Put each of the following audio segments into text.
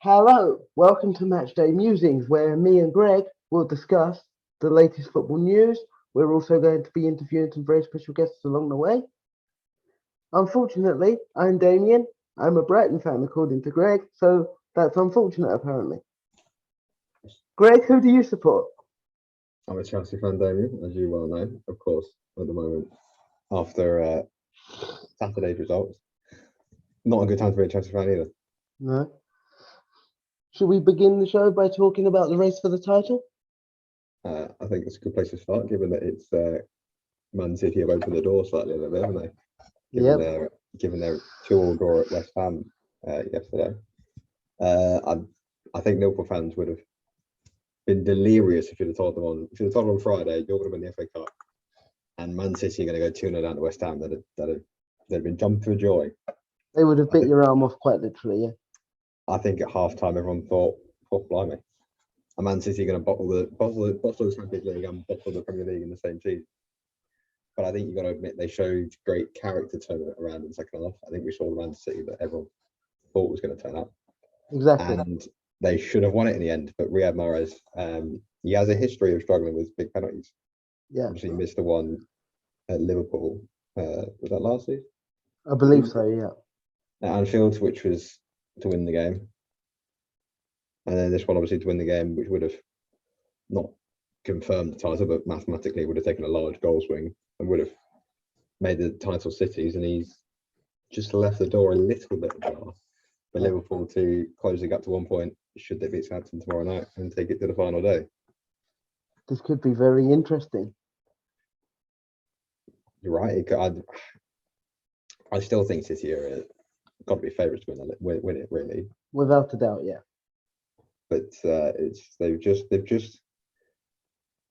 Hello, welcome to Matchday Musings, where me and Greg will discuss the latest football news. We're also going to be interviewing some very special guests along the way. Unfortunately, I'm Damien. I'm a Brighton fan, according to Greg, so that's unfortunate, apparently. Greg, who do you support? I'm a Chelsea fan, Damien, as you well know, of course, at the moment. After Saturday's results, not a good time to be a Chelsea fan either. No. Should we begin the show by talking about the race for the title? I think it's a good place to start, given that it's Man City have opened the door slightly a little bit, haven't they? Given their 2-2 draw at West Ham yesterday. I think Liverpool fans would have been delirious if you'd have told them on Friday you're going to win the FA Cup, and Man City are going to go 2-0 down to West Ham. They'd have been jumping for joy. They would have bit your arm off quite literally, yeah. I think at half time everyone thought, "Oh, blimey, a Man City going to bottle the Champions League and bottle the Premier League in the same season." But I think you've got to admit they showed great character turning around in the second half. I think we saw the Man City that everyone thought was going to turn up. Exactly. And they should have won it in the end. But Riyad Mahrez, he has a history of struggling with big penalties. Yeah. Obviously, he missed the one at Liverpool. Was that last season? I believe so, yeah. At Anfield, which was to win the game. And then this one, obviously, to win the game, which would have not confirmed the title, but mathematically would have taken a large goal swing and would have made the title City's. And he's just left the door a little bit ajar for Liverpool to close the gap to 1 point, should they beat Southampton tomorrow night and take it to the final day. This could be very interesting. You're right. I still think City are got to be favourites to win it, really. Without a doubt, yeah. But they've just.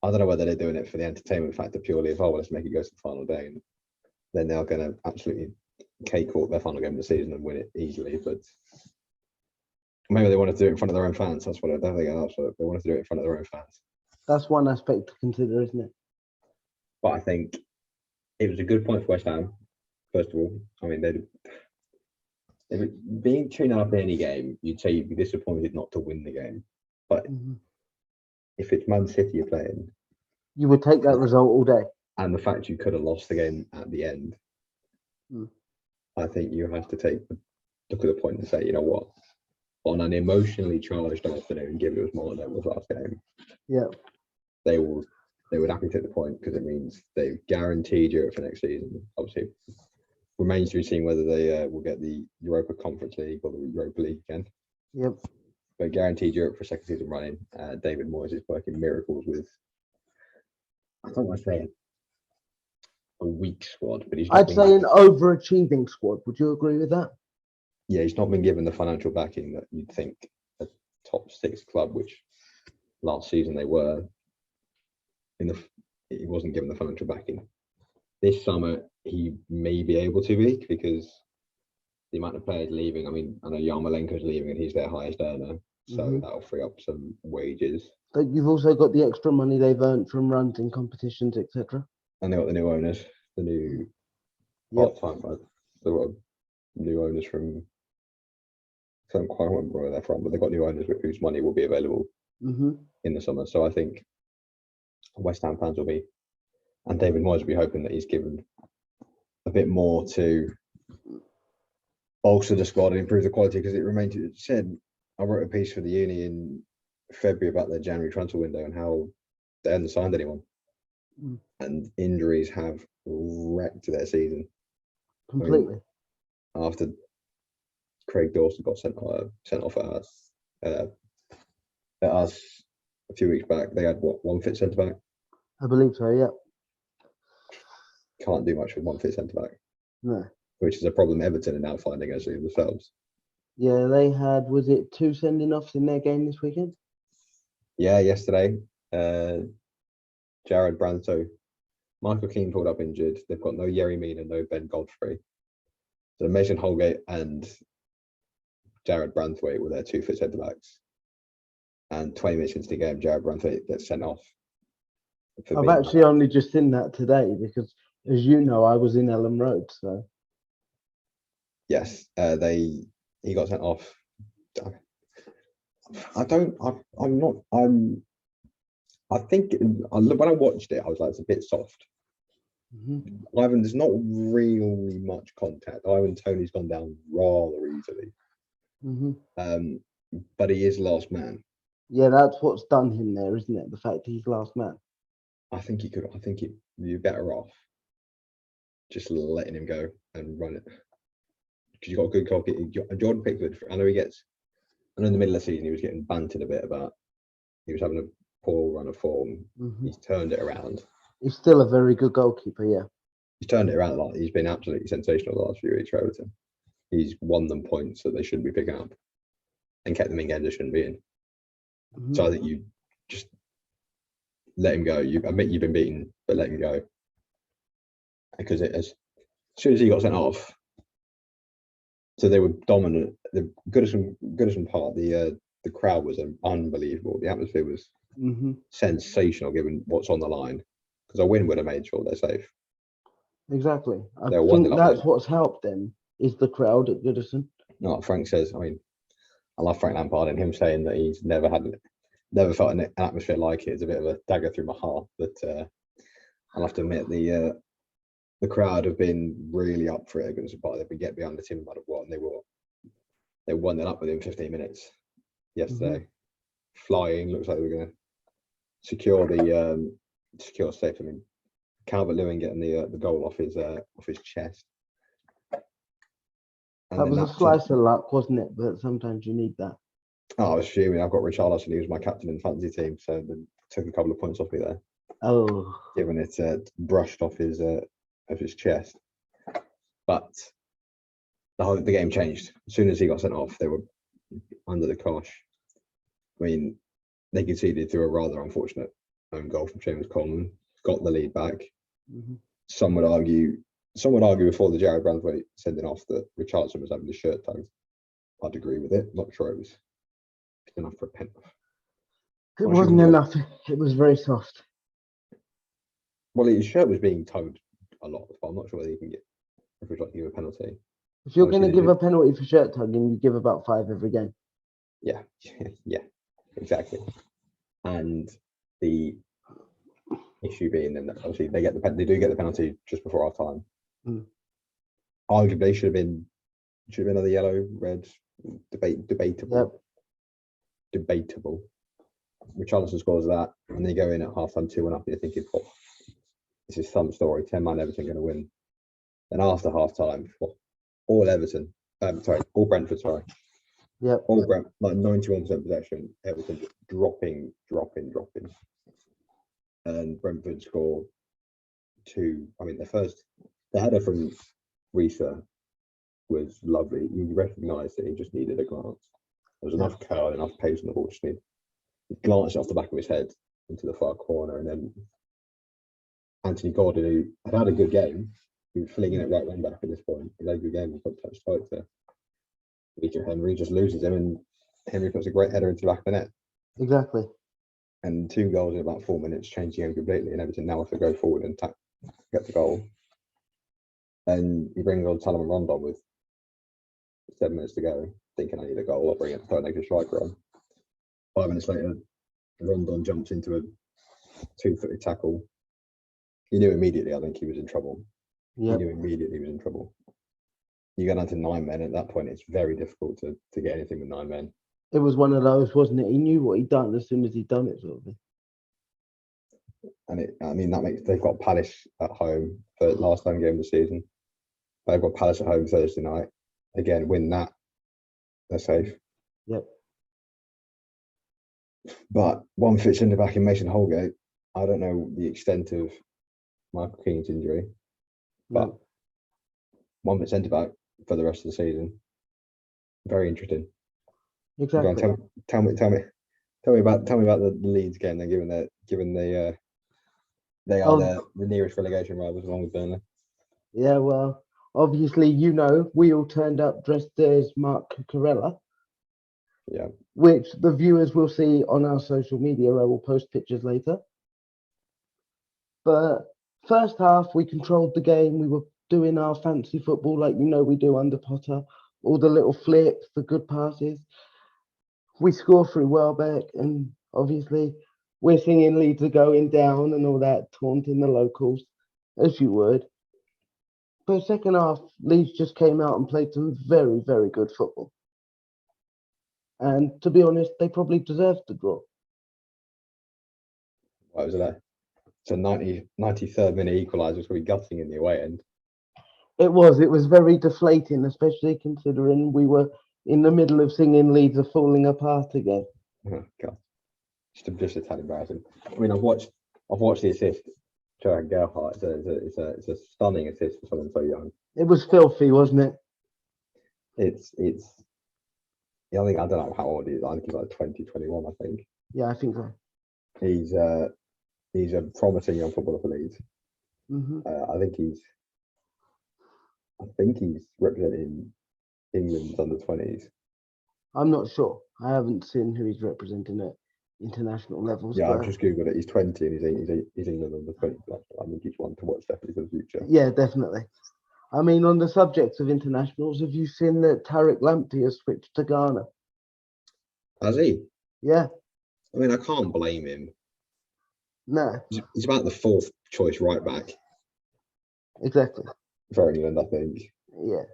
I don't know whether they're doing it for the entertainment factor purely. If let's make it go to the final day, and then they're going to absolutely cakewalk their final game of the season and win it easily. But maybe they want to do it in front of their own fans. That's what I don't think. That's what they wanted to do it in front of their own fans. That's one aspect to consider, isn't it? But I think it was a good point for West Ham. First of all, I mean, being 2-0 up in any game, you'd say you'd be disappointed not to win the game. But if it's Man City you're playing, you would take that result all day. And the fact you could have lost the game at the end, I think you have to look at the point and say, you know what, on an emotionally charged afternoon, given it was more than it was last game, they would happily take the point because it means they've guaranteed Europe for next season. Obviously, remains to be seen whether they will get the Europa Conference League or the Europa League again. Yep. But guaranteed Europe for a second season running. David Moyes is working miracles with, I don't want to say a weak squad, but I'd say an overachieving squad. Would you agree with that? Yeah, he's not been given the financial backing that you'd think a top 6 club, which last season they were. He wasn't given the financial backing. This summer, he may be able to be because the amount of players leaving. I mean, I know Yarmolenko's leaving and he's their highest earner, so that'll free up some wages. But you've also got the extra money they've earned from runs in competitions, etc. And they got the new owners, the new part-time, they got new owners from. I don't quite remember where they're from, but they've got new owners whose money will be available in the summer. So I think West Ham fans will be, and David Moyes will be hoping that he's given a bit more to bolster the squad and improve the quality, because it remains. It said, I wrote a piece for the Uni in February about their January transfer window and how they hadn't signed anyone, and injuries have wrecked their season completely. I mean, after Craig Dawson got sent off at us a few weeks back, they had one fit centre back. I believe so. Yeah. Can't do much with one fit centre back. No. Which is a problem Everton are now finding actually themselves. Yeah, they had, was it 2 sending offs in their game this weekend? Yeah, yesterday. Jared Branto, Michael Keane pulled up injured. They've got no Yerry Mina, no Ben Godfrey. So Mason Holgate and Jared Branthwaite were their 2 fit centre backs. And 20 minutes into the game, Jared Branthwaite gets sent off. I've actually only just seen that today because, as you know, I was in Ellen Road. So yes, he got sent off. I don't. I'm not. I think when I watched it, I was like, it's a bit soft. Ivan, there's not really much contact. Ivan Tony's gone down rather easily. But he is last man. Yeah, that's what's done him there, isn't it? The fact he's last man. I think he could. I think you're better off just letting him go and run it because you got a good goalkeeper. Jordan Pickford. I know in the middle of the season he was getting bantered a bit about he was having a poor run of form. He's turned it around. He's still a very good goalkeeper. Yeah. He's turned it around a lot. He's been absolutely sensational the last few weeks for Everton. He's won them points that they shouldn't be picking up and kept them in games they shouldn't be in. So I think you just let him go. You admit you've been beaten, but let him go. Because as soon as he got sent off, so they were dominant. The Goodison Park, the crowd was unbelievable. The atmosphere was sensational given what's on the line. Because a win would have made sure they're safe. Exactly. I think that's what's helped them is the crowd at Goodison. No, like Frank says. I mean, I love Frank Lampard and him saying that he's never felt an atmosphere like it is a bit of a dagger through my heart. But I'll have to admit the crowd have been really up for it. Goodison Park, they've been getting behind the team no matter what, and they won that up within 15 minutes yesterday. Flying, looks like they were going to secure safe. I mean, Calvert-Lewin getting the goal off his chest. And that was a slice of luck, wasn't it? But sometimes you need that. Oh, I was assuming I've got Richarlison. He was my captain in the fantasy team, so they took a couple of points off me there. Oh, Given it brushed off his chest, but the game changed as soon as he got sent off. They were under the cosh. I mean, they conceded through a rather unfortunate own goal from James Coleman. Got the lead back. Some would argue before the Jared Branswaite sending off that Richarlison was having his shirt tugged. I'd agree with it. Not sure it was enough for a pen. It wasn't enough. It was very soft. Well, his shirt was being tugged a lot, but I'm not sure whether you can give a penalty. If you're going to give a penalty for shirt tugging, you give about 5 every game. Yeah, exactly. And the issue being then that obviously they do get the penalty just before half time. Arguably should have been either yellow, red, debatable. Debatable. Richarlison scores that, and they go in at half time 2-1 up. You're thinking, this is some story. 10-man Everton going to win. Then after half time, all Brentford. Yep. All Brentford, like 91% possession. Everton just dropping. And Brentford score 2. I mean, the header from Risa was lovely. You recognised that he just needed a glance. There was enough curl, enough pace on the ball. Just need glance off the back of his head into the far corner, and then Anthony Gordon, who had a good game, he was flinging it right wing back at this point. He had a good game. He got touched tight to Victor Henry, just loses him, and Henry puts a great header into the back of the net. Exactly. And 2 goals in about 4 minutes, changed the game completely. And Everton now have to go forward and get the goal. And he brings on Salomon Rondon with 7 minutes to go, thinking I need a goal. I'll bring it, throw an extra striker on. 5 minutes later, Rondon jumps into a 2-footed tackle. He knew immediately, I think he was in trouble. Yep. He knew immediately he was in trouble. You go down to 9 men. At that point, it's very difficult to get anything with 9 men. It was one of those, wasn't it? He knew what he'd done as soon as he'd done it, sort of thing. And they've got Palace at home for the last home game of the season. They've got Palace at home Thursday night. Again, win that, they're safe. Yep. But one fits in the back in Mason Holgate. I don't know the extent of Michael Keane's injury, but one fits centre back for the rest of the season. Very interesting. Exactly. Tell me about the Leeds game. They're given they are the nearest relegation rivals along with Burnley. Yeah, well, obviously, we all turned up dressed as Mark Cucurella. Yeah. Which the viewers will see on our social media. I will post pictures later. But first half, we controlled the game. We were doing our fancy football like we do under Potter. All the little flips, the good passes. We score through Welbeck, and obviously we're singing Leeds are going down and all that, taunting the locals, as you would. But second half, Leeds just came out and played some very, very good football. And to be honest, they probably deserved the draw. What was it? So 93rd minute equaliser was probably gutting in the away end. It was very deflating, especially considering we were in the middle of singing Leeds are falling apart again. Oh god, just a tad embarrassing. I mean, I've watched the assist. Joe Gerhardt. It's a stunning assist for someone so young. It was filthy, wasn't it? It's. Yeah, I don't know how old he is. I think he's like 20, 21, I think. Yeah, I think so. He's a promising young footballer for Leeds. Mm-hmm. I think he's representing England's under 20s. I'm not sure. I haven't seen who he's representing at international levels. Yeah, but I've just googled it. He's 20 and he's England under 20. I think he's one to watch definitely for the future. Yeah, definitely. I mean, on the subject of internationals, have you seen that Tariq Lamptey has switched to Ghana? Has he? Yeah. I mean, I can't blame him. No. He's about the fourth choice right back. Exactly. For England, I think. Yeah.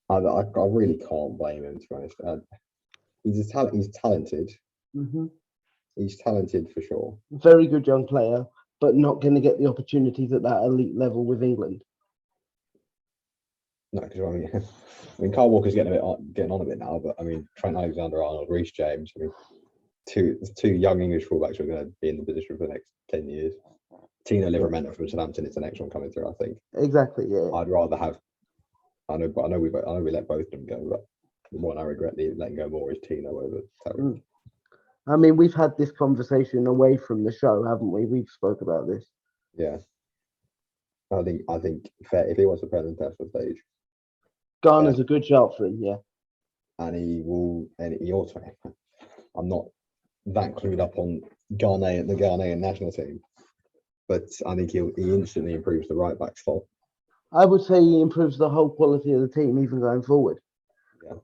I really can't blame him, to be honest. He's talented. Mm-hmm. He's talented for sure. Very good young player, but not going to get the opportunities at that elite level with England. No, because I mean, Kyle Walker's getting on a bit now, but I mean, Trent Alexander-Arnold, Reece James. I mean, two young English fullbacks who are going to be in the position for the next 10 years. Tino Livramento from Southampton is the next one coming through, I think. Exactly. Yeah. I'd rather have. I know we let both of them go, but the one I regret letting go more is Tino over Tariq. I mean, we've had this conversation away from the show, haven't we? We've spoke about this. Yeah. I think if he wants to play on the international stage, Ghana's a good shout for him, yeah. And he also. I'm not that clued up on the Ghanaian national team, but I think he instantly improves the right back spot. I would say he improves the whole quality of the team, even going forward. Yeah.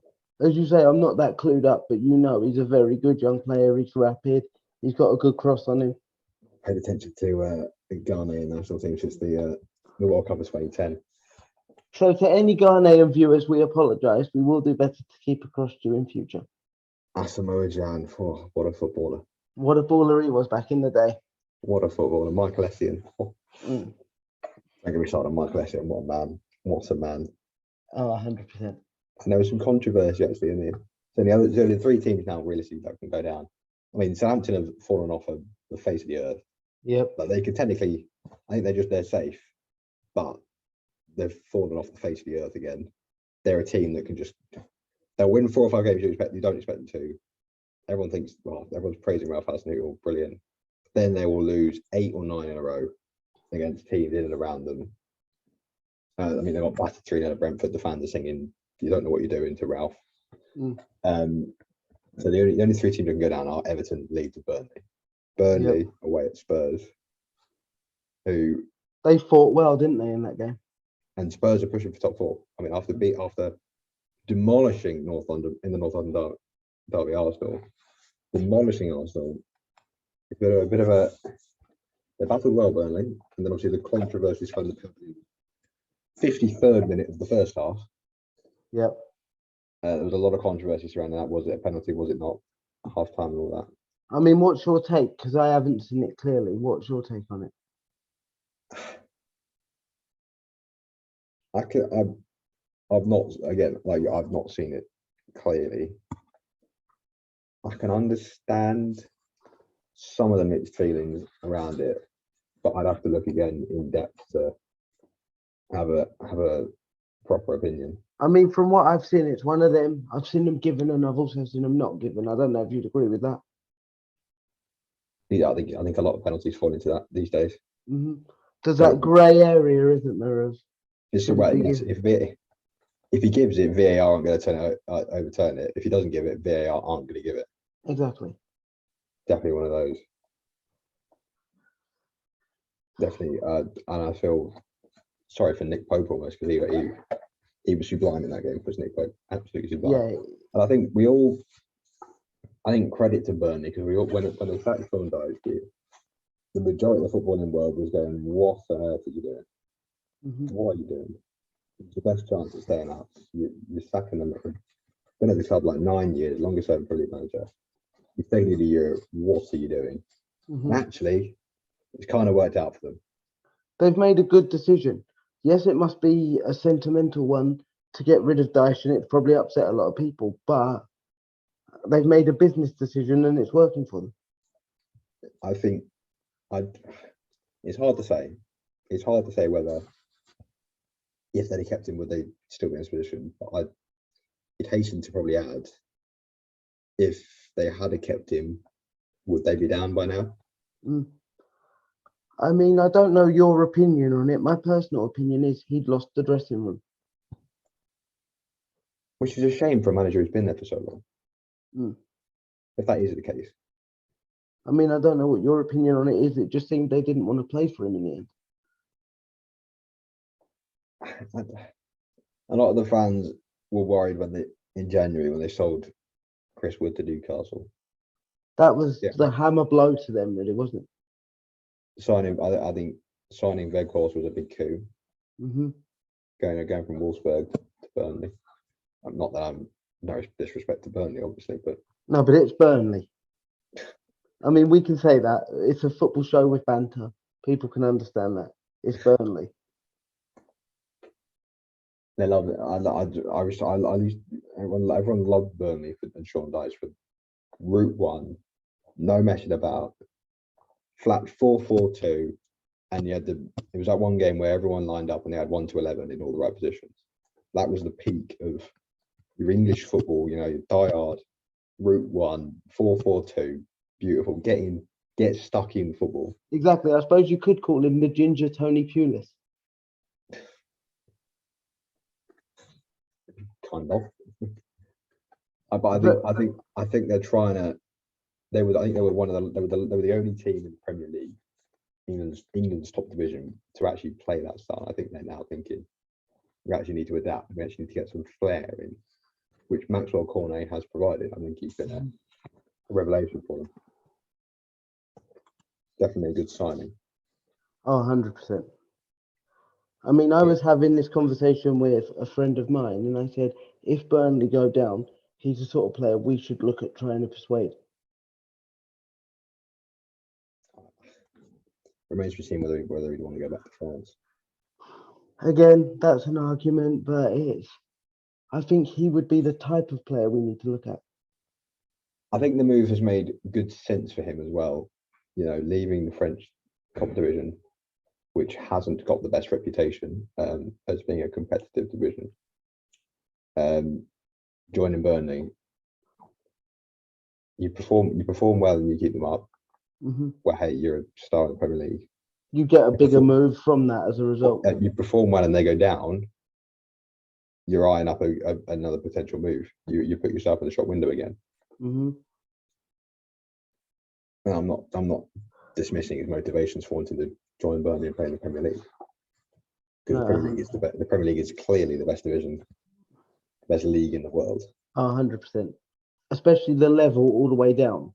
As you say, I'm not that clued up, but he's a very good young player. He's rapid. He's got a good cross on him. Paid attention to the Ghanaian national team since the World Cup of 2010. So to any Ghanaian viewers, we apologise. We will do better to keep across to you in future. Asamoah Gyan, what a footballer. What a baller he was back in the day. What a footballer. Michael Essien. Don't get me started on Michael Essien. What a man. What a man. Oh, 100%. And there was some controversy actually in there. So the three teams now realistically that can go down. I mean, Southampton have fallen off of the face of the earth. Yep. But they could technically, I think they're safe, but they've fallen off the face of the earth again. They're a team that can they'll win 4 or 5 games you don't expect them to. Everyone's praising Ralph Hasenhüttl, brilliant. Then they will lose 8 or 9 in a row against teams in and around them. I mean, they got battered 3-0 at Brentford. The fans are singing, "You don't know what you're doing" to Ralph. So the only 3 teams that can go down are Everton, Leeds, and Burnley. Burnley away at Spurs, who they fought well, didn't they, in that game? And Spurs are pushing for top 4. I mean, after demolishing North London in the North London Derby, Arsenal, demolishing Arsenal. A bit of a they battled well, Burnley, and then obviously the controversies from the 53rd minute of the first half. Yep. There was a lot of controversy surrounding that. Was it a penalty? Was it not? Half time and all that. I mean, what's your take? Because I haven't seen it clearly. What's your take on it? I've not seen it clearly. I can understand some of the mixed feelings around it, but I'd have to look again in depth to have a proper opinion. I mean, from what I've seen, it's one of them. I've seen them given, and I've also seen them not given. I don't know if you'd agree with that. Yeah, I think a lot of penalties fall into that these days. Mm-hmm. There's that grey area, isn't there? Of it's right. If he gives it, VAR aren't going to overturn it. If he doesn't give it, VAR aren't going to give it. Exactly. Definitely one of those. Definitely, and I feel sorry for Nick Pope almost because he was sublime in that game. Was Nick Pope absolutely sublime? Yeah. And I think we all I think credit to Burnley because when they sacked Sean Dyche, the majority of the footballing world was going, "What on earth are you doing? What are you doing? It's the best chance of staying up. You're sacking them. Been at the club like 9 years, longest serving Premier League manager. You've taken a year. What are you doing?" And actually, it's kind of worked out for them. They've made a good decision. Yes, it must be a sentimental one to get rid of Dyche, and it's probably upset a lot of people, but they've made a business decision and it's working for them. I think it's hard to say. It's hard to say whether if they'd kept him, would they still be in this position? But I'd hasten to probably add, if they had kept him, would they be down by now? I mean, I don't know your opinion on it. My personal opinion is he'd lost the dressing room. Which is a shame for a manager who's been there for so long. If that is the case. I mean, I don't know what your opinion on it is. It just seemed they didn't want to play for him in the end. A lot of the fans were worried in January when they sold Chris Wood to Newcastle. That was the hammer blow to them, really, wasn't it? I think signing Weghorst was a big coup. Going from Wolfsburg to Burnley. Not that I'm no disrespect to Burnley, obviously, but no, but it's Burnley. I mean, we can say that it's a football show with banter. People can understand that. It's Burnley. They love it. Everyone loved Burnley and Sean Dyche for Route 1, no messing about, flat 4-4-2, and it was that one game where everyone lined up and they had 1 to 11 in all the right positions. That was the peak of your English football, die hard, Route 1, 4-4-2, beautiful, get stuck in football. Exactly. I suppose you could call him the ginger Tony Pulis. Kind of. But I think they're trying to. I think they were the only team in the Premier League, England's top division, to actually play that style. I think they're now thinking we actually need to adapt. We actually need to get some flair in, which Maxwell Cornet has provided. I think he's been a revelation for them. Definitely a good signing. Oh, 100%. I mean, I was having this conversation with a friend of mine, and I said, if Burnley go down, he's the sort of player we should look at trying to persuade. Remains to be seen whether he'd want to go back to France. Again, that's an argument, but I think he would be the type of player we need to look at. I think the move has made good sense for him as well. Leaving the French top division, which hasn't got the best reputation as being a competitive division. Joining Burnley, you perform well and you keep them up. Well, hey, you're a star in the Premier League. You get a bigger move from that as a result. You perform well and they go down, you're eyeing up another potential move. You put yourself in the shop window again. And I'm not dismissing his motivations for wanting to join Burnley and play in the Premier League. Because the Premier League is clearly the best division, best league in the world. 100%. Especially the level all the way down.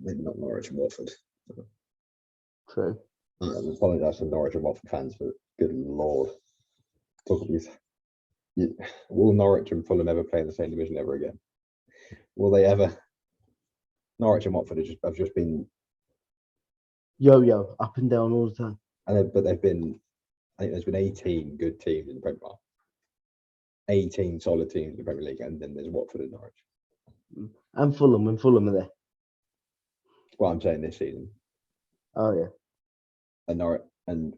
Maybe not Norwich and Watford. True. I apologise to Norwich and Watford fans, but good lord. Will Norwich and Fulham ever play in the same division ever again? Will they ever? Norwich and Watford have just been yo-yo, up and down all the time. But they've been, I think there's been 18 good teams in the Premier League. 18 solid teams in the Premier League, and then there's Watford and Norwich. And Fulham, when Fulham are there. Well, I'm saying this season. Oh, yeah. And Norwich and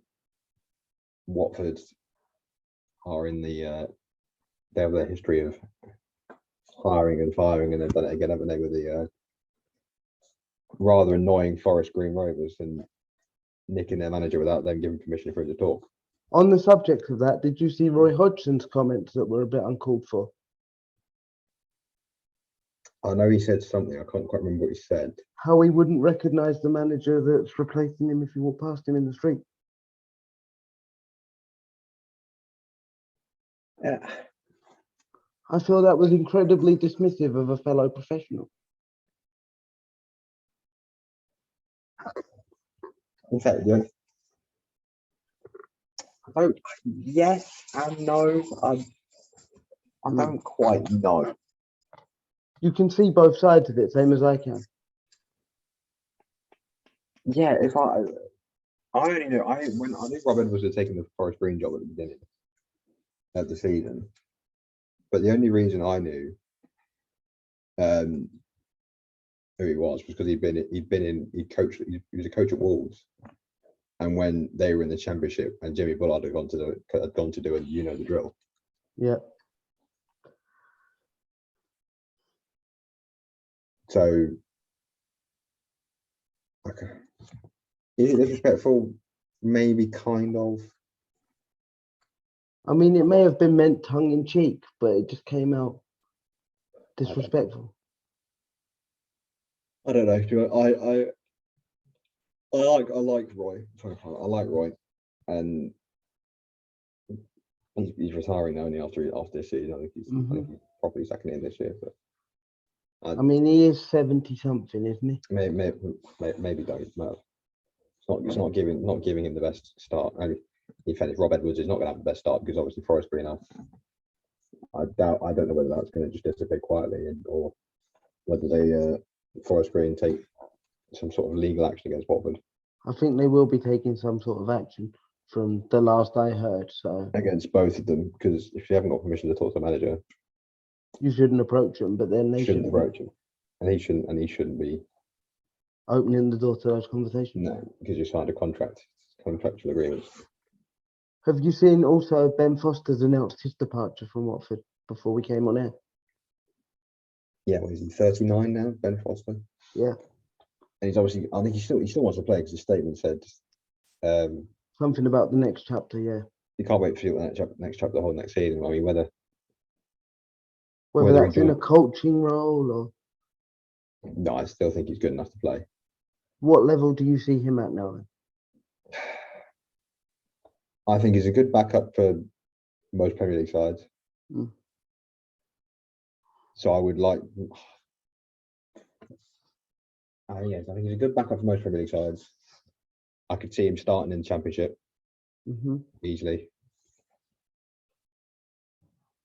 Watford are in the, they have their history of hiring and firing, and they've done it again, haven't they, with the rather annoying Forest Green Rovers and nicking their manager without them giving permission for him to talk. On the subject of that, did you see Roy Hodgson's comments that were a bit uncalled for? I know he said something. I can't quite remember what he said. How he wouldn't recognise the manager that's replacing him if you walk past him in the street. Yeah. I feel that was incredibly dismissive of a fellow professional. In fact, yes and no. I don't quite know. You can see both sides of it, same as I can. Yeah, if I only knew when I knew Rob Edwards had taken the Forest Green job at the beginning of the season, but the only reason I knew who he was because he was a coach at Wolves, and when they were in the Championship and Jimmy Bullard had gone to do a the drill. Yeah. So, okay. Is it disrespectful? Maybe, kind of. I mean, it may have been meant tongue in cheek, but it just came out disrespectful. I don't know. I like Roy. I like Roy, and he's retiring now only after this season. I think he's probably second in this year. But I mean, he is 70 something, isn't he? Maybe don't matter. It's not giving him the best start. And in fairness, Rob Edwards is not going to have the best start because obviously Forest Green have. I don't know whether that's going to just disappear quietly or whether they Forest Green take some sort of legal action against Watford. I think they will be taking some sort of action from the last I heard. So against both of them, because if you haven't got permission to talk to the manager, you shouldn't approach them. But then they shouldn't approach him, and he shouldn't be opening the door to those conversations. No, because you signed a contractual agreement. Have you seen also Ben Foster's announced his departure from Watford before we came on air? Yeah, well, is he 39 now, Ben Foster? Yeah. And he's obviously, I think he still wants to play because his statement said something about the next chapter. Yeah. You can't wait for the next chapter, the whole next season. I mean, whether that's in a coaching role or. No, I still think he's good enough to play. What level do you see him at now then? I think he's a good backup for most Premier League sides. So I would like. Yes, I think he's a good backup for most Premier League sides. I could see him starting in the Championship easily,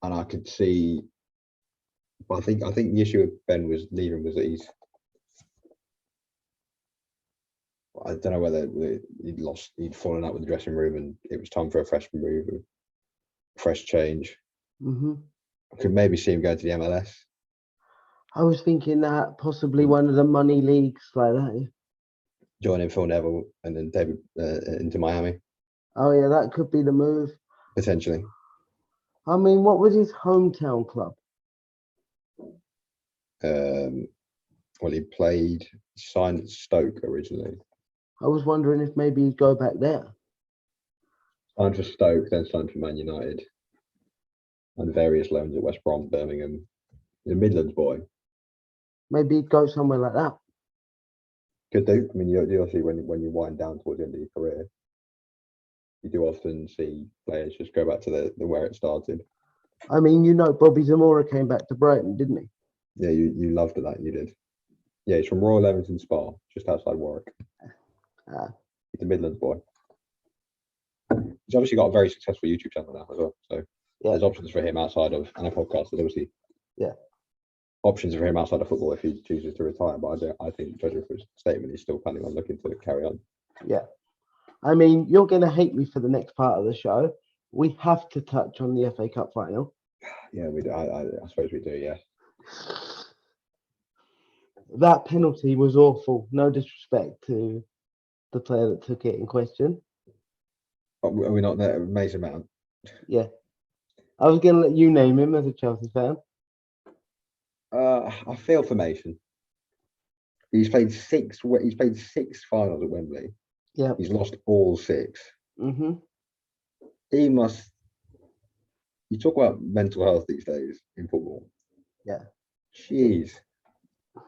and I could see. But I think the issue with Ben was leaving was that I don't know whether he'd fallen out with the dressing room, and it was time for a fresh move, a fresh change. I could maybe see him going to the MLS. I was thinking that possibly one of the money leagues like that. Joining Phil Neville and then David into Miami. Oh yeah, that could be the move. Potentially. I mean, what was his hometown club? Well, he signed at Stoke originally. I was wondering if maybe he'd go back there. Signed for Stoke, then signed for Man United. And various loans at West Brom, Birmingham. He's a Midlands boy. Maybe he'd go somewhere like that. Could do. I mean, you obviously, when you wind down towards the end of your career, you do often see players just go back to the where it started. I mean, Bobby Zamora came back to Brighton, didn't he? Yeah, you loved that, you did. Yeah, he's from Royal Leamington Spa, just outside Warwick. He's a Midlands boy. He's obviously got a very successful YouTube channel now as well. So there's options for him outside of, and a podcast. There's obviously options for him outside of football if he chooses to retire. But I think, judging from his statement, he's still planning on looking to carry on. Yeah. I mean, you're going to hate me for the next part of the show. We have to touch on the FA Cup final. Yeah, we do. I suppose we do, yeah. That penalty was awful. No disrespect to the player that took it in question. Are we not there? Mason Mount. Yeah. I was going to let you name him as a Chelsea fan. I feel for Mason. He's played six finals at Wembley. Yeah. He's lost all 6. He must. You talk about mental health these days in football. Yeah. Jeez.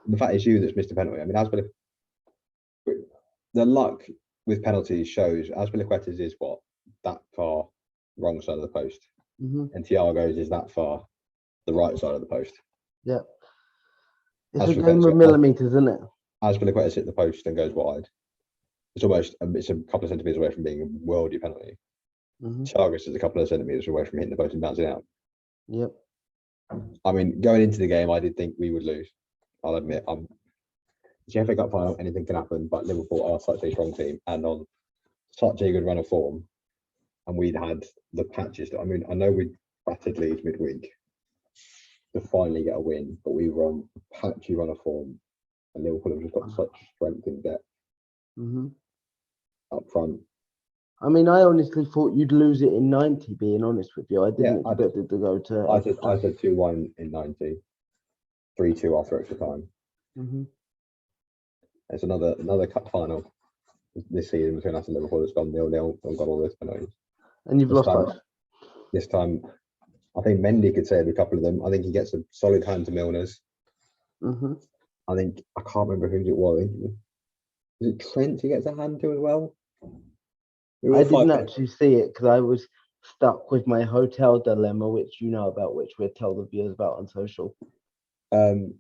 The fact it's you that's missed a penalty. I mean, the luck with penalties shows Azpilicueta's is that far wrong side of the post, and Thiago's is that far the right side of the post. Yeah. It's As a for game of As millimeters, isn't it? Azpilicueta hit the post and goes wide, it's almost it's a couple of centimeters away from being a worldy penalty. Chagas is a couple of centimeters away from hitting the post and bouncing out. Yep. I mean, going into the game, I did think we would lose. I'll admit, it's the FA Cup final, anything can happen, but Liverpool are such a strong team and on such a good run of form. And we'd had the patches. I mean, I know we battered Leeds midweek to finally get a win, but we were on a patchy run of form, and Liverpool have just got such strength in depth up front. I mean, I honestly thought you'd lose it in 90, being honest with you. I didn't expect it to go to... I said 2-1 in 90, 3-2 after extra time. It's another cup final this season between us and Liverpool that's gone 0-0 and got all this penalties. And you've lost both. This time, I think Mendy could save a couple of them. I think he gets a solid hand to Milner's. I think, I can't remember who it was. Is it Trent who gets a hand to as well? I didn't actually see it because I was stuck with my hotel dilemma, which you know about, which we'll tell the viewers about on social. Who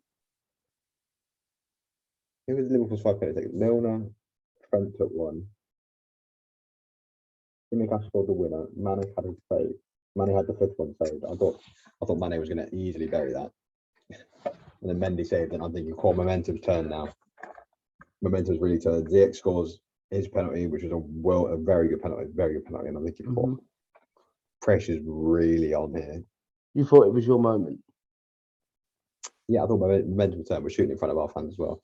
was Liverpool's 5 penalty? Milner, Trent took one. Simicast scored the winner. Mane had his save. Mane had the 5th one saved. I thought Mane was going to easily bury that. And then Mendy saved, and I'm thinking, cool, momentum's turned now. Momentum's really turned. Ziyech scores his penalty, which was a very good penalty, and I'm thinking, pressure's really on here. You thought it was your moment? Yeah, I thought momentum turned. We're shooting in front of our fans as well.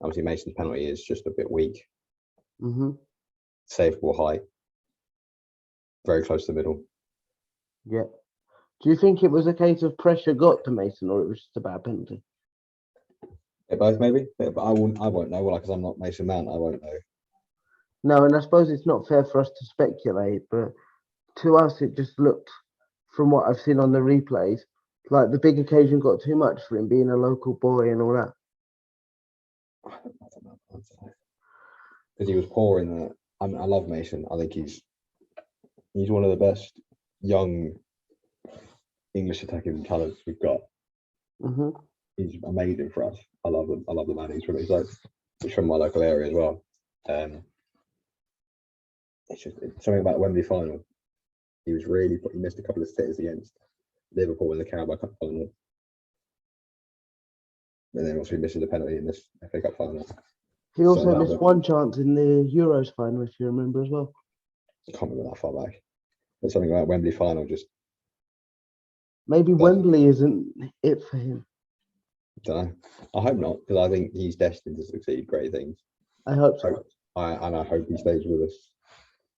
Obviously, Mason's penalty is just a bit weak. Safe ball height. Very close to the middle. Yeah. Do you think it was a case of pressure got to Mason, or it was just a bad penalty? Both maybe, but I won't know. Well, because I'm not Mason Mount, I won't know. No, and I suppose it's not fair for us to speculate, but to us, it just looked, from what I've seen on the replays, like the big occasion got too much for him, being a local boy and all that. I don't know. Because he was poor in that. I love Mason. I think he's one of the best young English attacking talents we've got. He's amazing for us. I love the man. He's from my local area as well. It's something about the Wembley final. He missed a couple of sitters against Liverpool in the Carabao Cup final. And then also he misses a penalty in this FA Cup final. He also missed one chance in the Euros final, if you remember as well. I can't remember that far back. But something like Wembley final just... Maybe Wembley isn't it for him. I don't know. I hope not, because I think he's destined to succeed great things. I hope so. I hope he stays with us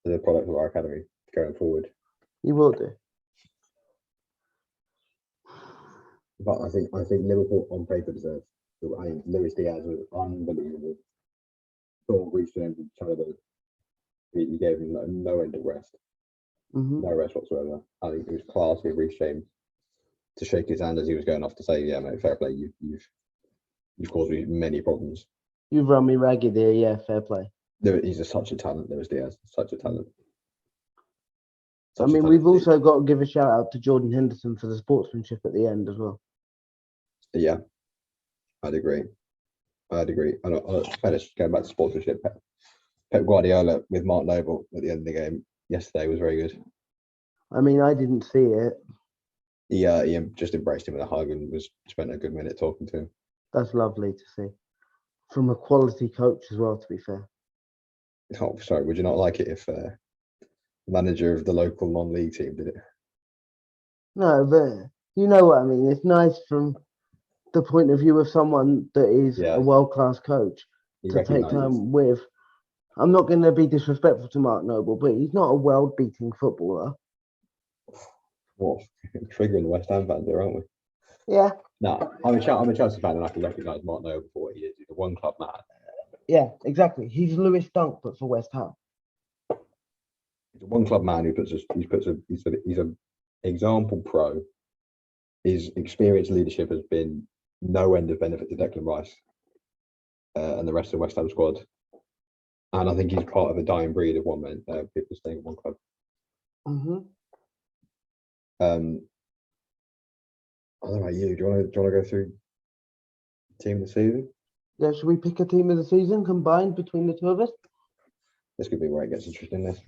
as a product of our academy going forward. He will do. But I think Liverpool on paper deserve. I think Luis Diaz was unbelievable. Thought Reece James and Chalobah, he gave him no end of rest. No rest whatsoever. I think it was class with Reece James to shake his hand as he was going off to say, "Yeah, mate, fair play. You've caused me many problems. You've run me ragged here. Yeah, fair play." He's such a talent. Luis Diaz, such a talent. We've also got to give a shout out to Jordan Henderson for the sportsmanship at the end as well. Yeah, I'd agree. And finish going back to sportsmanship. Pep Guardiola with Mark Noble at the end of the game yesterday was very good. I mean, I didn't see it. He just embraced him with a hug and spent a good minute talking to him. That's lovely to see. From a quality coach as well, to be fair. Oh, sorry. Would you not like it if the manager of the local non-league team did it? No, but you know what I mean. It's nice from the point of view of someone that is a world-class coach to take time with. I'm not going to be disrespectful to Mark Noble, but he's not a world-beating footballer. What? Triggering the West Ham fans there, aren't we? Yeah. No, I'm a Chelsea fan and I can recognise Mark Noble for what he is. He's a one-club man. Yeah, exactly. He's Lewis Dunk, but for West Ham. He's a one-club man who he's an example pro. His experienced leadership has been no end of benefit to Declan Rice and the rest of the West Ham squad. And I think he's part of a dying breed of people staying at one club. I don't know about you. Do you want to go through team of the season? Yeah, should we pick a team of the season combined between the two of us? This could be where it gets interesting. This.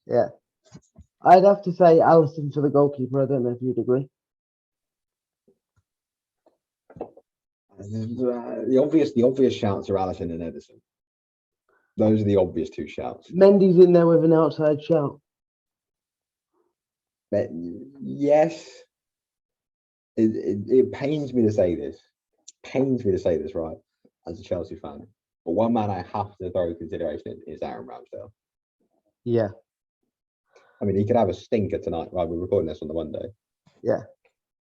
Yeah. I'd have to say Allison for the goalkeeper. I don't know if you'd agree. The obvious shouts are Allison and Edison. Those are the obvious two shouts. Mendy's in there with an outside shout. But yes, it pains me to say this. Right, as a Chelsea fan. But one man I have to throw consideration in is Aaron Ramsdale. Yeah. I mean, he could have a stinker tonight. Right, we're recording this on the Monday. Yeah.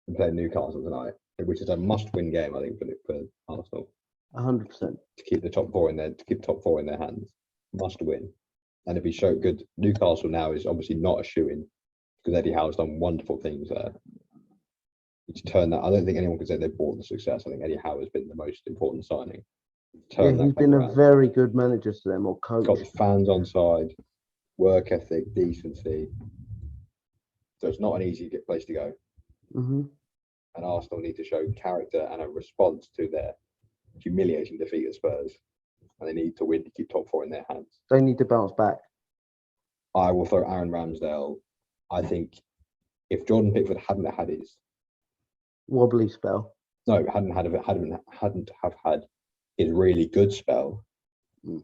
And play Newcastle tonight, which is a must-win game, I think, for Arsenal. 100%. To keep the top four in their hands, must win. And if he showed good, Newcastle now is obviously not a shoo-in because Eddie Howe's done wonderful things there. He's turned that. I don't think anyone can say they bought the success. I think Eddie Howe has been the most important signing. Yeah, he's been a very good manager to them, or coach. Got the fans on side, work ethic, decency. So it's not an easy place to go. Mm-hmm. And Arsenal need to show character and a response to their humiliating defeat at Spurs. And they need to win to keep top four in their hands. They need to bounce back. I will throw Aaron Ramsdale. I think if Jordan Pickford hadn't had his wobbly spell, hadn't have had his really good spell in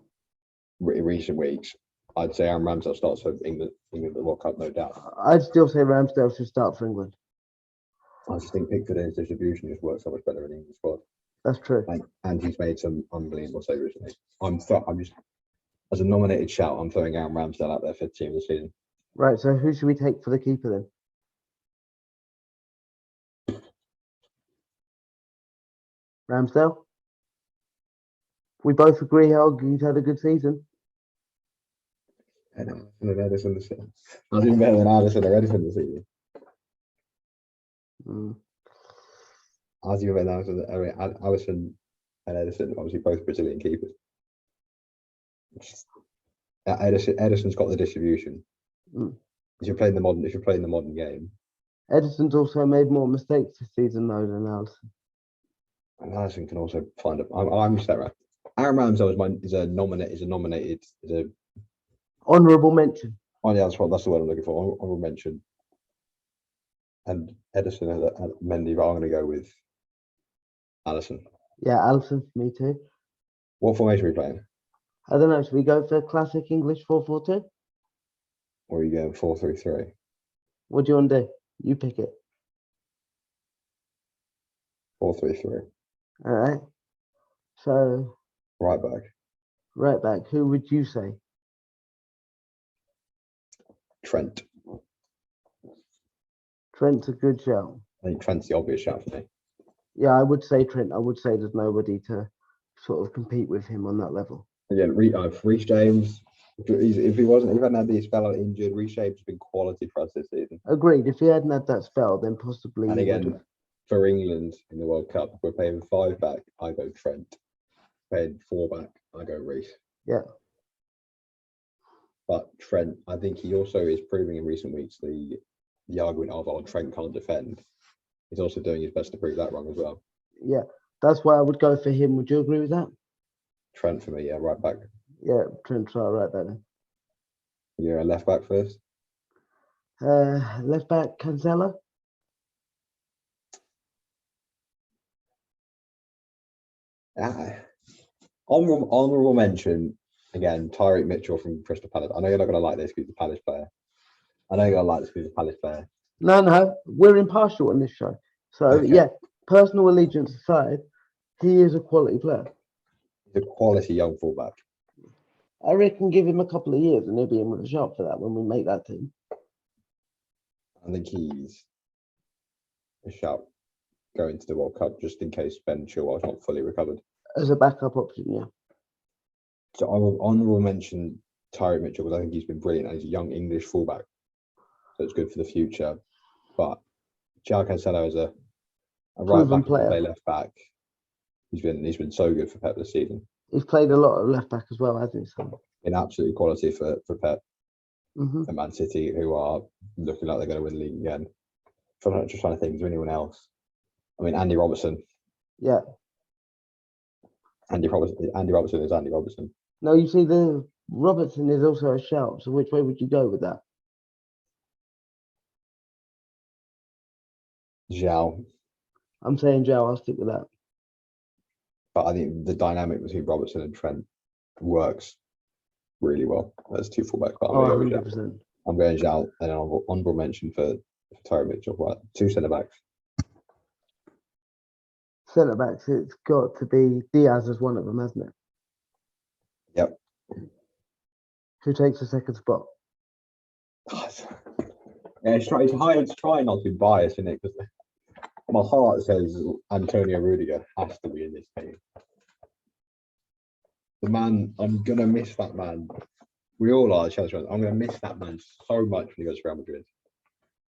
recent weeks, I'd say Aaron Ramsdale starts for England the World Cup, no doubt. I'd still say Ramsdale should start for England. I just think Pickford and his distribution just works so much better in the England squad. That's true. And he's made some unbelievable saves recently. I'm just, as a nominated shout, I'm throwing Aaron Ramsdale out there for team of the season. Right, so who should we take for the keeper then? Ramsdale? We both agree he's had a good season. And Edison this season. I was even better than Allison or Edison this season. I was even better than Allison and Edison, obviously both Brazilian keepers. Edison's got the distribution. If you're playing the modern game. Edison's also made more mistakes this season though than Allison. And Allison can also find a. I'm Sarah. Aaron Ramsdale is a nominated honourable mention. Oh yeah, that's the word I'm looking for. Honourable mention. And Edison and Mendy, but I'm going to go with Allison. Yeah, Allison for me too. What formation are we playing? I don't know. Should we go for classic English 4-4-2? Or are you going 4-3-3? What do you want to do? You pick it. 4-3-3. All right. So. Right back. Right back. Who would you say? Trent. Trent's a good shout. I think Trent's the obvious shout for me. Yeah, I would say Trent. I would say there's nobody to sort of compete with him on that level. Again, Reece James, if he hadn't had the spell out injured, Reece James has been quality for us this season. Agreed. If he hadn't had that spell, then possibly. And again, for England in the World Cup, we're playing 5 back. I go Trent. Playing 4 back. I go Reece. Yeah. But Trent, I think he also is proving in recent weeks the argument of, oh, Trent can't defend. He's also doing his best to prove that wrong as well. Yeah, that's why I would go for him. Would you agree with that? Trent for me, yeah, right back. Yeah, Trent's right back then. You're a left back first? Left back, Cancelo. Honourable mention, again, Tyreek Mitchell from Crystal Palace. I know you're not going to like this because he's a Palace player. No, we're impartial on this show. So, okay. Yeah, personal allegiance aside, he is a quality player. He's a quality young fullback. I reckon give him a couple of years and he'll be in with a shot for that when we make that team. I think he's a shout going to the World Cup just in case Ben Chilwell's not fully recovered. As a backup option, yeah. So I will honourable mention Tyreek Mitchell because I think he's been brilliant and he's a young English fullback. So it's good for the future. But João Cancelo is a right back player. Play left back. He's been so good for Pep this season. He's played a lot of left back as well, hasn't he? So. In absolute quality for Pep. Mm-hmm. And Man City, who are looking like they're going to win the league again. I'm just trying to think, is there anyone else? I mean, Andy Robertson. Yeah. Andy Robertson is Andy Robertson. No, you see, the Robertson is also a shout. So which way would you go with that? Zhao. I'm saying Joe. I'll stick with that. But I think the dynamic between Robertson and Trent works really well. There's two fullbacks, but Oh, 100%. I'm going Zhao, and an honorable mention for Tyre Mitchell. Right, two centre backs. Centre backs, it's got to be Diaz as one of them, hasn't it? Yep. Who takes the second spot? Yeah, it's hard to try not to be biased, isn't it? Because my heart says Antonio Rudiger has to be in this team. The man, I'm gonna miss that man. We all are Chelsea fans. I'm gonna miss that man so much when he goes to Real Madrid.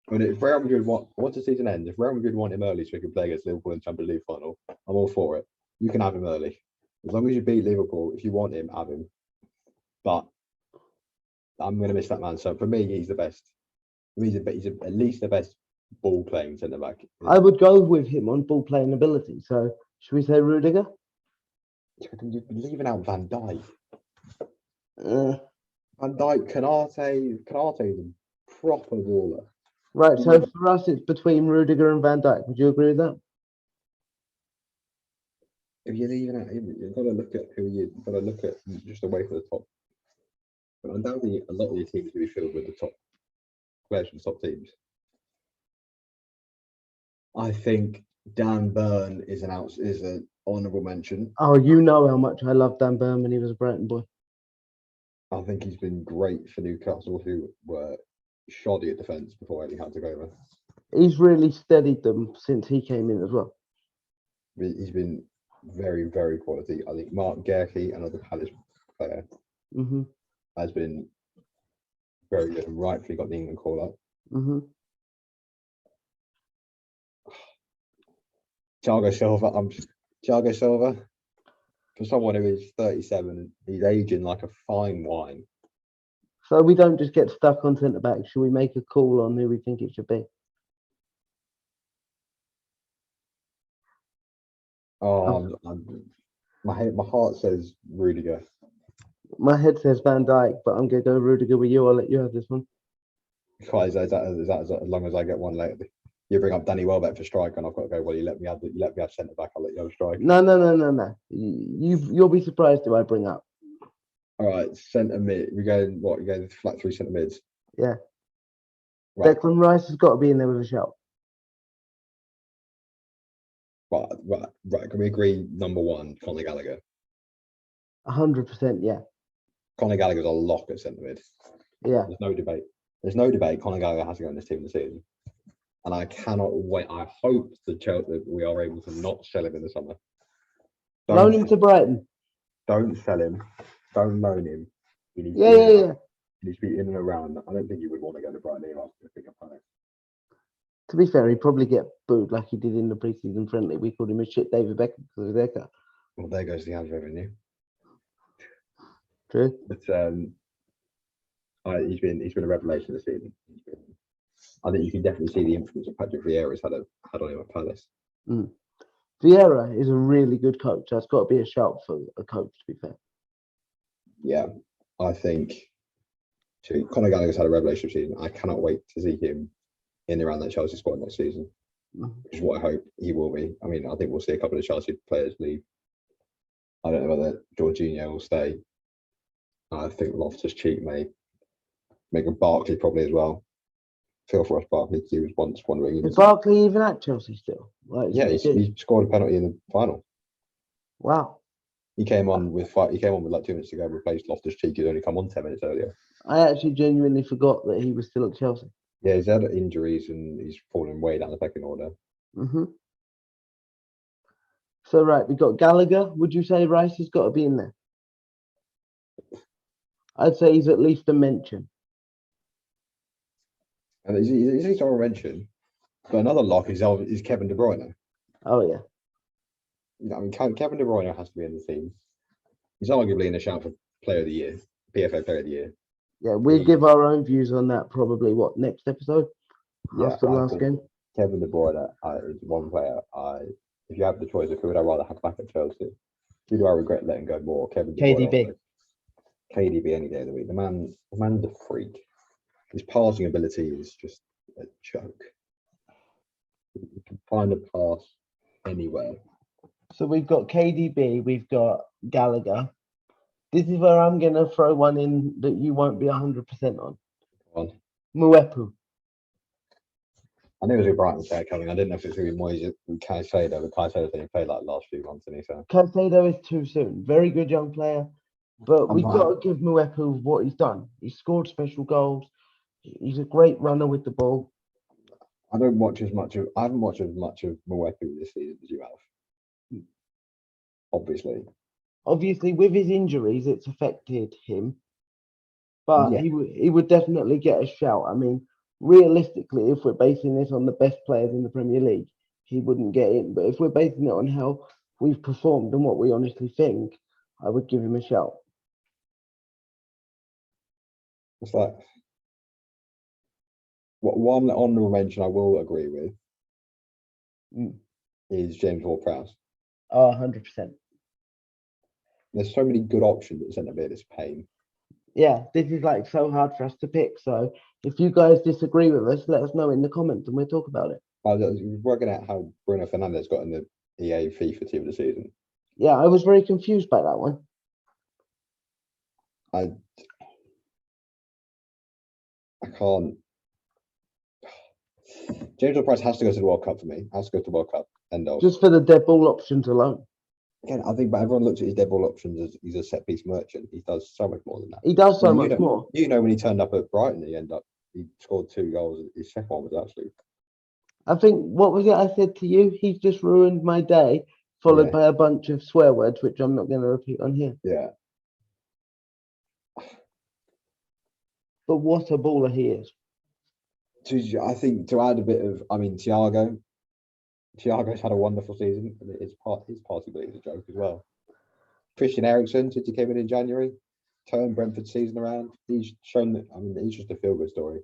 When if Real Madrid once the season ends, if Real Madrid want him early so he can play against Liverpool in Champions League final, I'm all for it. You can have him early. As long as you beat Liverpool, if you want him, have him. But I'm going to miss that man. So for me, he's the best. He's at least the best ball playing centre back. I would go with him on ball playing ability. So should we say Rudiger? You're leaving out Van Dijk. Van Dijk, Canate is a proper baller. Right. So for us, it's between Rudiger and Van Dijk. Would you agree with that? If you're leaving out him, you've got to look at you've got to look at just away from the top. But undoubtedly, a lot of these teams will be filled with the top players from the top teams. I think Dan Burn is an honourable mention. Oh, you know how much I love Dan Burn when he was a Brighton boy. I think he's been great for Newcastle, who were shoddy at defence before Eddie had to go over. He's really steadied them since he came in as well. He's been very, very quality. I think Mark Gerke, another Palace player, has been very good and rightfully got the England call up. Thiago Silva, for someone who is 37, he's aging like a fine wine. So we don't just get stuck on centre back. Should we make a call on who we think it should be? My heart says Rudiger. My head says Van Dijk, but I'm gonna go Rudiger with you. I'll let you have this one. Is that as long as I get one later? You bring up Danny Welbeck for striker, and I've got to go. Well, you let me have centre back. I'll let you have striker. No. You'll be surprised if I bring up. All right, centre mid. We're going what? You're going flat three centre mids. Yeah. Right. Declan Rice has got to be in there with a shout. Right. Can we agree? Number one, Conor Gallagher. 100%, yeah. Conor Gallagher's a lock at centre mid. Yeah. There's no debate. Conor Gallagher has to go in this team this season, and I cannot wait. I hope that we are able to not sell him in the summer. Loan him to Brighton. Don't sell him. Don't loan him. Yeah. He needs to be in and around. I don't think you would want to go to Brighton anyway. To be fair, he'd probably get booed like he did in the pre-season friendly. We called him a shit David Beckham because of his haircut. Well, there goes the ad revenue. True. But he's been a revelation this season. I think you can definitely see the influence that Patrick Vieira's had on him at Palace. Vieira is a really good coach. That's got to be a shout for a coach, to be fair. Yeah, I think Conor Gallagher's had a revelation season. I cannot wait to see him in and around that Chelsea squad next season, which is what I hope he will be. I mean, I think we'll see a couple of Chelsea players leave. I don't know whether Jorginho will stay. I think Loftus-Cheek may. Megan Barkley probably as well. Phil for us, Barkley, he was once wondering. Is Barkley even at Chelsea still? He scored a penalty in the final. Wow. He came on with like 2 minutes to go, replaced Loftus-Cheek, who'd only come on 10 minutes earlier. I actually genuinely forgot that he was still at Chelsea. Yeah, he's had injuries and he's fallen way down the pecking order. So, right, we've got Gallagher. Would you say Rice has got to be in there? I'd say he's at least a mention. And he's a mention. But another lock is Kevin De Bruyne. Oh, yeah. I mean, Kevin De Bruyne has to be in the team. He's arguably in a shout for Player of the Year, PFA Player of the Year. Yeah, we'll give our own views on that probably, next episode? After the last game? Kevin De Bruyne is one player. If you have the choice of who would I rather have back at Chelsea, who do I regret letting go more? Kevin De Bruyne. KDB. KDB any day of the week. The man's a freak. His passing ability is just a joke. You can find a pass anywhere. So we've got KDB, we've got Gallagher. This is where I'm going to throw one in that you won't be 100% on. Mwepu. I knew it was a Brighton player coming. I didn't know if it was going to be Moyes and Caicedo, but Caicedo didn't play like last few months, didn't he? So Caicedo is too soon. Very good young player. But we've got to give Mwepu what he's done. He's scored special goals. He's a great runner with the ball. I haven't watched as much of Mwepu this season as you have. Obviously, with his injuries, it's affected him. But Yeah. he would definitely get a shout. I mean, realistically, if we're basing this on the best players in the Premier League, he wouldn't get in. But if we're basing it on how we've performed and what we honestly think, I would give him a shout. it's like one honourable mention I will agree with is James Ward-Prowse. Oh, 100%. There's so many good options at centre mid. It's pain. Yeah, this is like so hard for us to pick. So if you guys disagree with us, let us know in the comments and we'll talk about it. I was working out how Bruno Fernandes got in the EA FIFA team of the season. Yeah, I was very confused by that one. I can't. James Ward-Prowse has to go to the World Cup for me. Has to go to the World Cup. End of. Just for the dead ball options alone. Again, I think, but everyone looks at his dead ball options as he's a set piece merchant. He does so much more than that. He does so much more. When he turned up at Brighton, he scored 2 goals. His second one was actually. I think, what was it I said to you? He's just ruined my day, followed by a bunch of swear words, which I'm not going to repeat on here. Yeah. But what a baller he is. I think to add a bit of, Thiago's had a wonderful season. And his party believe is a joke as well. Christian Eriksen, since he came in January, turned Brentford's season around. He's shown that. He's just a feel-good story.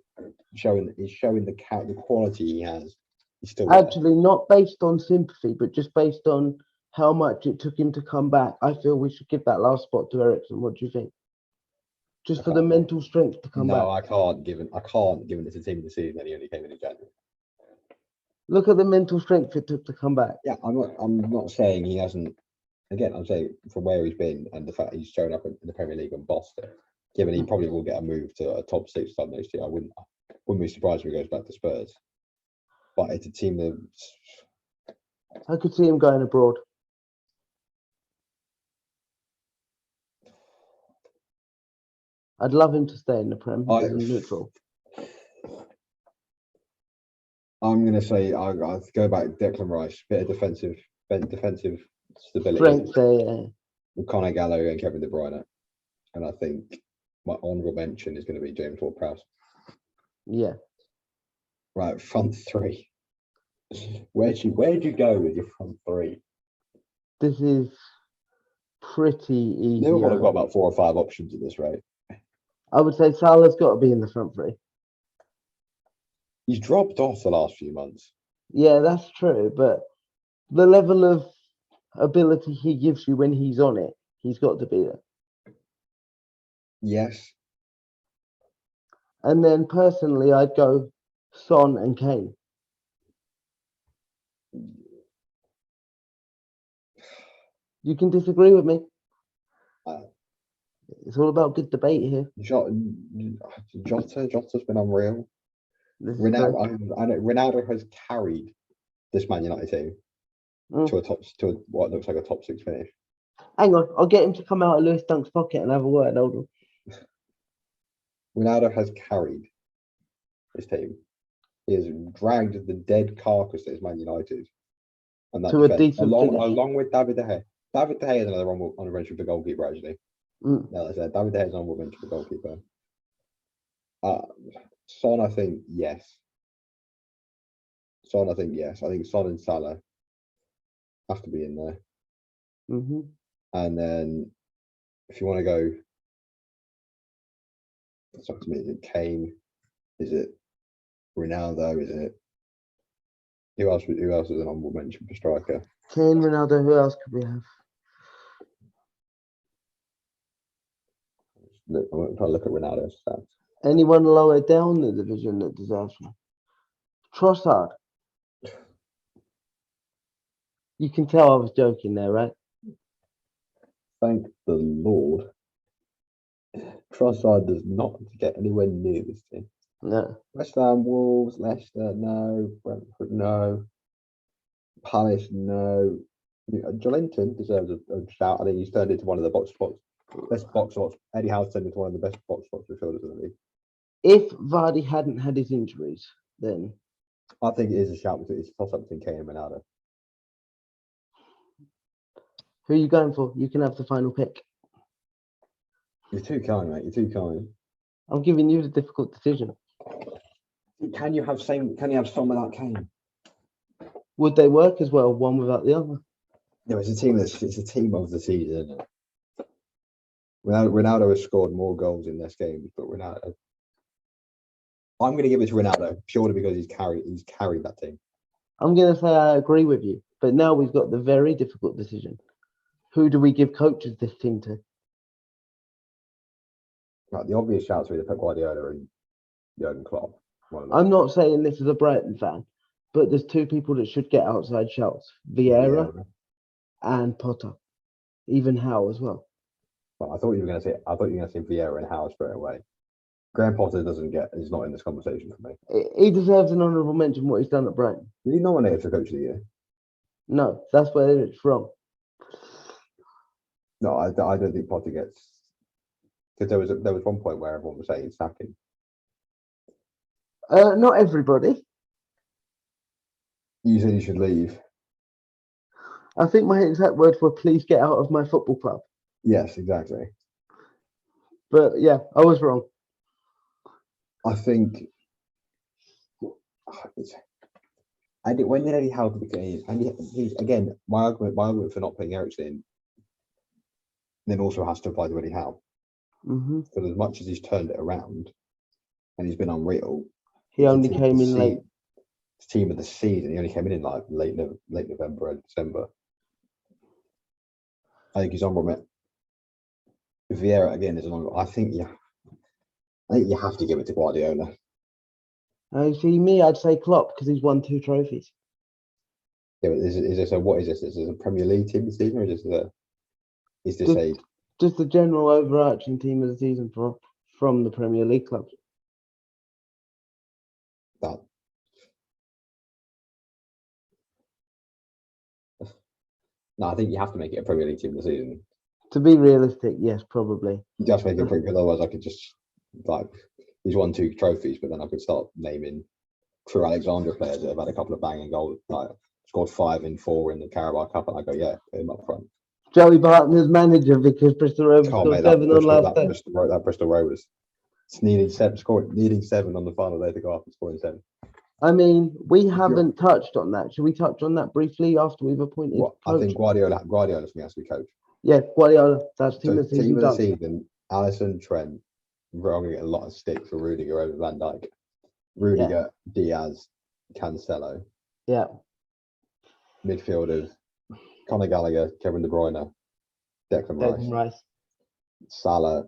He's showing the quality he has. He's still actually not based on sympathy, but just based on how much it took him to come back. I feel we should give that last spot to Eriksen. What do you think? Just for the mental strength to come back. No, I can't give it to team of the season that he only came in January. Look at the mental strength it took to come back. Yeah, I'm not saying he hasn't. Again, I'm saying from where he's been and the fact he's shown up in the Premier League and bossed it. Given he probably will get a move to a top 6 club next year, I wouldn't be surprised if he goes back to Spurs. But it's a team that I could see him going abroad. I'd love him to stay in the Prem as a neutral. I'm going to say I'll go back Declan Rice, bit of defensive stability. Strength there, yeah. With Conor Gallagher and Kevin De Bruyne. And I think my honourable mention is going to be James Ward-Prowse. Yeah. Right, front 3. Where'd you go with your front 3? This is pretty easy. Liverpool have got about 4 or 5 options at this rate. I would say Salah's got to be in the front 3. He's dropped off the last few months. Yeah, that's true. But the level of ability he gives you when he's on it, he's got to be there. Yes. And then personally, I'd go Son and Kane. You can disagree with me. It's all about good debate here. Jota's been unreal. Ronaldo has carried this Man United team to what looks like a top 6 finish. Hang on, I'll get him to come out of Lewis Dunk's pocket and have a word. Hold on. Ronaldo has carried this team. He has dragged the dead carcass that is Man United and that to a decent along with David De Gea. David De Gea is another honourable mention for goalkeeper, actually. No, David De Gea is an honourable mention for goalkeeper. Son, I think yes. I think Son and Salah have to be in there. And then if you want to go, it's up to me. Is it Kane? Is it Ronaldo? Is it Who else? Who else is an honorable mention for striker? Kane, Ronaldo. Who else could we have? Look, I'm trying to look at Ronaldo's stats. Anyone lower down the division that deserves one? Trossard. You can tell I was joking there, right? Thank the Lord. Trossard does not get anywhere near this team. No. West Ham, Wolves, Leicester, no. Brentford, no. Palace, no. Joelinton deserves a shout. I think he's turned into one of the best box spots. Eddie Howe's turned into one of the best box spots midfielders in the league. If Vardy hadn't had his injuries, then I think it is a shout because it's a toss-up between Kane and Ronaldo. who are you going for? You can have the final pick. You're too kind, mate. You're too kind. I'm giving you the difficult decision. Can you have some without Kane? Would they work as well, one without the other? No, it's a team of the season, isn't it? Ronaldo has scored more goals in this game, but I'm going to give it to Ronaldo purely because he's carried that team. I'm going to say I agree with you, but now we've got the very difficult decision. Who do we give coaches this team to? Right, the obvious shouts are either Pep Guardiola and Jurgen Klopp. I'm not saying this as a Brighton fan, but there's two people that should get outside shouts: Vieira and Potter, even Howe as well. Well, I thought you were going to say Vieira and Howe straight away. Graham Potter is not in this conversation for me. He deserves an honourable mention what he's done at Brighton. Did he nominate for Coach of the Year? No, that's where it's from. No, I don't think Potter gets, because there was one point where everyone was saying he's sacking. Not everybody. You said he should leave. I think my exact words were, "Please get out of my football club." Yes, exactly. But yeah, I was wrong. I think when did Eddie Howe begin? And he's again, my argument for not putting Eriksen in then also has to apply to Eddie Howe. Mm-hmm. Because as much as he's turned it around and he's been unreal, he only came in late. Team of the season. He only came in like late November and December. I think he's on from it. Vieira again is on. I think you have to give it to Guardiola. See me, I'd say Klopp because he's won 2 trophies. Yeah, but is this a what is this? Is this a Premier League team of the season, or is this just the general overarching team of the season from the Premier League clubs? That. No, I think you have to make it a Premier League team of the season. To be realistic, yes, probably. You just make it pretty good. Otherwise, I could just he's won 2 trophies, but then I could start naming true Alexandra players that have had a couple of banging goals, like scored 5 and 4 in the Carabao Cup, and I go, yeah, put him up front. Joey Barton is manager because Bristol Rovers scored 7 on last day. That Bristol Rovers. It's needing 7 on the final day to go after scoring 7. I mean, we haven't touched on that. Should we touch on that briefly after we've appointed? I think Guardiola for me has to be coach. Yeah, Guardiola. That's team of the season. Team of the season. Alisson, Trent. We're going to get a lot of stick for Rudiger over Van Dijk. Rudiger, Diaz, Cancelo. Yeah. Midfielders: Conor Gallagher, Kevin De Bruyne, Declan Rice, Salah,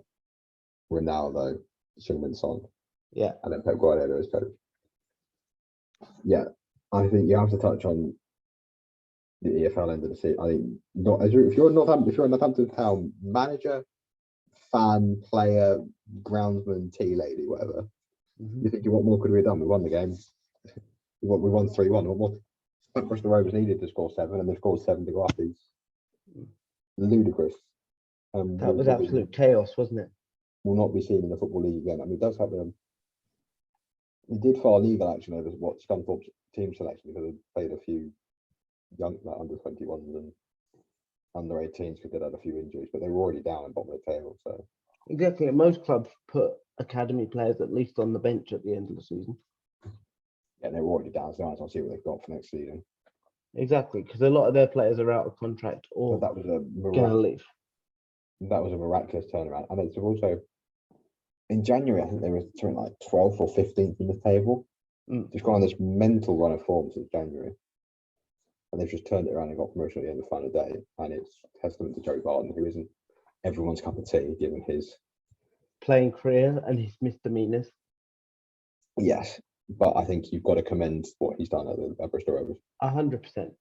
Ronaldo, Heung-min Son. Yeah. And then Pep Guardiola as coach. Yeah, I think you have to touch on the EFL end of the season. I think if you're a Northampton Town manager, fan, player, groundsman, tea lady, whatever, you think what more could we have done? We won the game. We won 3-1. What more? Bristol Rovers needed to score 7, and they scored 7 to go up. Is ludicrous. That was absolute chaos, wasn't it? Will not be seen in the Football League again. I mean, it does have He did file legal action over what Scunthorpe's team selection because they played a few young under 21s and under 18s because they had a few injuries, but they were already down at bottom of the table. So exactly, most clubs put academy players at least on the bench at the end of the season. Yeah, they were already down, so I'll see what they've got for next season. Exactly, because a lot of their players are out of contract or that was going to leave. That was a miraculous turnaround, and it's also in January. I think they were like 12th or 15th in the table. Just gone on this mental run of form since January. And they've just turned it around and got promotion at the end of the final day. And it's testament to Joe Barton, who isn't everyone's cup of tea, given his playing career and his misdemeanors. Yes, but I think you've got to commend what he's done at Bristol Rovers. 100%.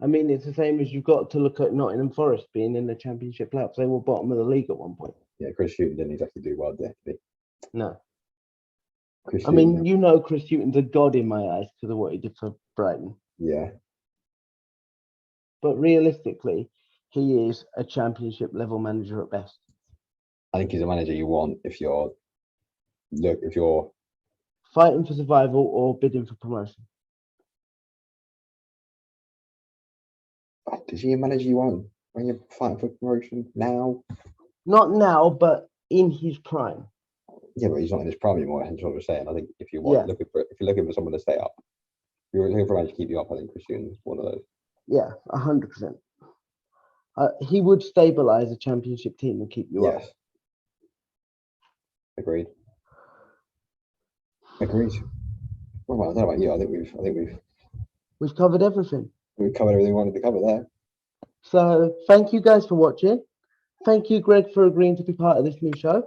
I mean, it's the same as you've got to look at Nottingham Forest being in the Championship playoffs. They were bottom of the league at one point. Yeah, Chris Hughton didn't exactly do well there, did he? No. Chris I mean, you know, Chris Hughton's a god in my eyes because of what he did for Brighton. Yeah. But realistically, he is a Championship level manager at best. I think he's a manager you want if you're fighting for survival or bidding for promotion. Is he a manager you want when you're fighting for promotion now? Not now, but in his prime. Yeah, but he's not in his prime anymore. Hence what we're saying. I think if you want if you're looking for someone to stay up, if you're looking for a manager to keep you up, I think Chris Hughton's one of those. Yeah, 100%. He would stabilize a Championship team and keep you up. Yes. Agreed. Well, I don't know about you. I think we've covered everything. We've covered everything we wanted to cover there. So thank you guys for watching. Thank you, Greg, for agreeing to be part of this new show.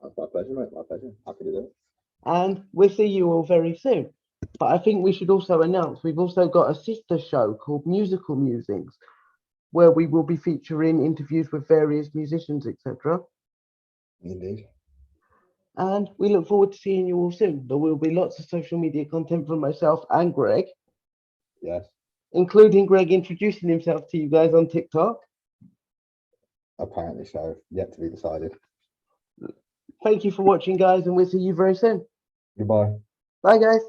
That's my pleasure, mate. My pleasure. Happy to do it. And we'll see you all very soon. But I think we should also announce we've also got a sister show called Musical Musings, where we will be featuring interviews with various musicians, etc. Indeed. And we look forward to seeing you all soon. There will be lots of social media content from myself and Greg. Yes. Including Greg introducing himself to you guys on TikTok. Apparently so. Yet to be decided. Thank you for watching, guys, and we'll see you very soon. Goodbye. Bye, guys.